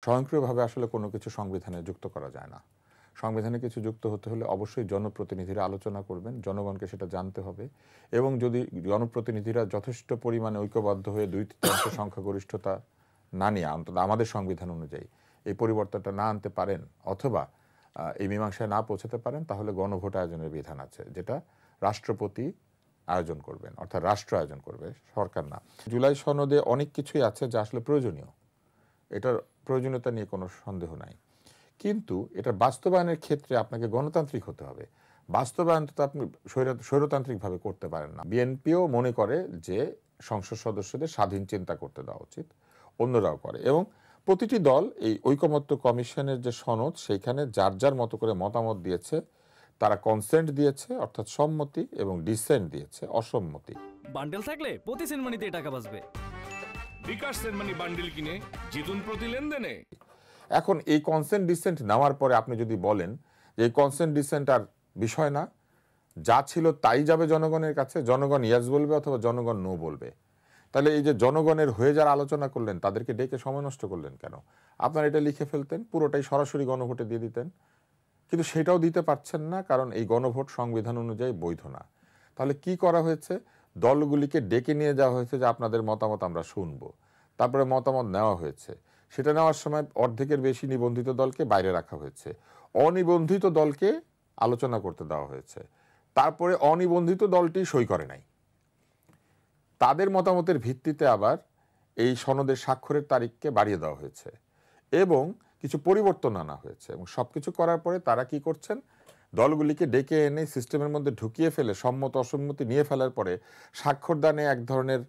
স্বয়ংক্রিয়ভাবে আসলে কোনো কিছু সংবিধানে যুক্ত করা যায় না। সংবিধানে কিছু যুক্ত হতে হলে অবশ্যই জনপ্রতিনিধিরা আলোচনা করবেন, জনগণকে সেটা জানতে হবে এবং যদি জনপ্রতিনিধিরা যথেষ্ট পরিমাণে ঐক্যবদ্ধ হয়ে 2/3 সংখ্যাগরিষ্ঠতা না নিয়ে অন্তত আমাদের সংবিধান অনুযায়ী এই পরিবর্তনটা না আনতে পারেন অথবা এই মীমাংসায় না পৌঁছাতে পারেন, তাহলে গণভোট আয়োজনের বিধান আছে, যেটা রাষ্ট্রপতি আয়োজন করবেন, অর্থাৎ রাষ্ট্র আয়োজন করবে, সরকার না। জুলাই সনদে অনেক কিছুই আছে যা আসলে প্রয়োজনীয়, এটার প্রয়োজনীয়তা নিয়ে কোনো সন্দেহ নাই, কিন্তু এটা বাস্তবায়নের ক্ষেত্রে আপনাকে গণতান্ত্রিক হতে হবে। বাস্তবায়ন তো আপনি স্বৈরতান্ত্রিকভাবে করতে পারেন না। বিএনপিও মনে করে যে সংসদ সদস্যদের স্বাধীন চিন্তা করতে দেওয়া উচিত, অন্যরাও করে, এবং প্রতিটি দল এই ঐকমত্য কমিশনের যে সনদ সেইখানে যার যার মতো করে মতামত দিয়েছে, তারা কনসেন্ট দিয়েছে অর্থাৎ সম্মতি এবং ডিসেন্ট দিয়েছে অসম্মতি। বান্ডেল থাকলে প্রতি সেনমানিতে টাকা বাঁচবে। বিকাশ সেনমানি বান্ডেল কিনে জিতুন প্রতি লেনদেনে। এখন এই কনসেন্ট ডিসেন্ট নেওয়ার পরে আপনি যদি বলেন যে এই কনসেন্ট ডিসেন্ট আর বিষয় না, যা ছিল তাই যাবে জনগণের কাছে, জনগণ ইয়েস বলবে অথবা জনগণ নো বলবে, তাহলে এই যে জনগণের হয়ে যারা আলোচনা করলেন তাদেরকে ডেকে সময় নষ্ট করলেন কেন? আপনারা এটা লিখে ফেলতেন, পুরোটাই সরাসরি গণভোটে দিয়ে দিতেন, কিন্তু সেটাও দিতে পারছেন না, কারণ এই গণভোট সংবিধান অনুযায়ী বৈধ না। তাহলে কি করা হয়েছে? দলগুলিকে ডেকে নিয়ে যাওয়া হয়েছে যে আপনাদের মতামত আমরা শুনবো, তারপরে মতামত নেওয়া হয়েছে, সেটা নেওয়ার সময় অর্ধেকের বেশি নিবন্ধিত দলকে বাইরে রাখা হয়েছে, অনিবন্ধিত দলকে আলোচনা করতে দেওয়া হয়েছে, তারপরে অনিবন্ধিত দলটি সই করে নাই, তাদের মতামতের ভিত্তিতে আবার এই সনদের স্বাক্ষরের তারিখকে বাড়িয়ে দেওয়া হয়েছে এবং কিছু পরিবর্তন আনা হয়েছে, এবং সবকিছু করার পরে তারা কি করছেন? দলগুলিকে ডেকে এনে সিস্টেমের মধ্যে ঢুকিয়ে ফেলে সম্মত অসম্মতি নিয়ে ফেলার পরে স্বাক্ষরদানে এক ধরনের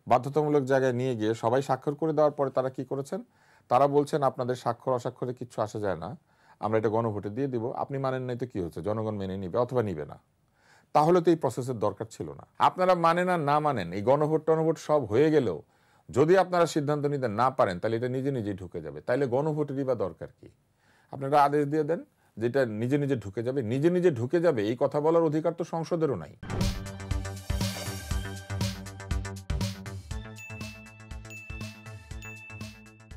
বাধ্যতামূলক জায়গায় নিয়ে গিয়ে সবাই স্বাক্ষর করে দেওয়ার পরে তারা কি করেছেন? তারা বলছেন আপনাদের স্বাক্ষর অস্বাক্ষরে কিচ্ছু আসা যায় না, আমরা এটা গণভোটে দিয়ে দিব, আপনি মানেন নাই তো কি হচ্ছে, জনগণ মেনে নিবে অথবা নিবে না। তাহলে তো এই প্রসেসের দরকার ছিল না। আপনারা মানেন আর না মানেন, এই গণভোট টনভোট সব হয়ে গেলেও যদি আপনারা সিদ্ধান্ত নিতে না পারেন তাহলে এটা নিজে নিজেই ঢুকে যাবে। তাইলে গণভোটেরই বা দরকার কি? আপনারা আদেশ দিয়ে দেন যেটা নিজে নিজে ঢুকে যাবে। নিজে নিজে ঢুকে যাবে এই কথা বলার অধিকার তো সংসদেরও নাই।